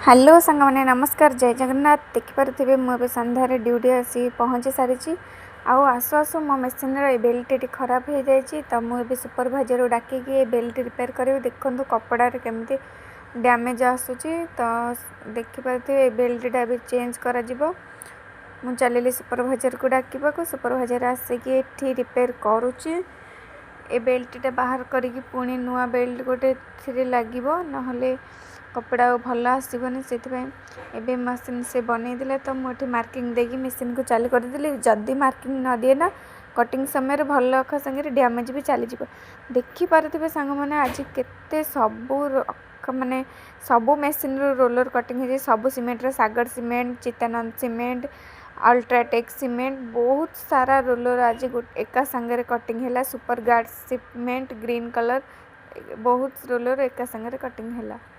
Hello सांग मैंने नमस्कार जय जगन्नाथ देखिपे मुझे सन्धार ड्यूटी आसी पहुँची सारी आसु आसु मो मेसीन बेल्ट खराब हो जाए तो मुझे सुपरभाइजर डाकिकी बेल्ट रिपेयर करी देखो कपड़ार केमती डैमेज आसूची तो देखिपे बेल्टा भी चेंज कर चलिए सुपरभाइजर को डाक सुपरभाइजर आसिकी एठी रिपेयर करुच्ची ए बेल्टा बाहर करी पुणी नुआ बेल्ट गोटे लगे ना कपड़ा भल आसबनी से मशीन से बनईदे तो मुझे मार्किंग देगी मशीन को चालू करदेली जदि मार्किंग न दिए ना कटिंग समय भल सागर डैमेज भी चलीज देखिपे सांग मैंने आज केते सबू माने सबू मेसीन रोलर कटिंग हो सबू सीमेंट सागर cement Chittanand cement UltraTech cement बहुत सारा रोलर आज एका सांगे कटिंग है super guard cement green colour बहुत रोलर एका सांगे कटिंग है।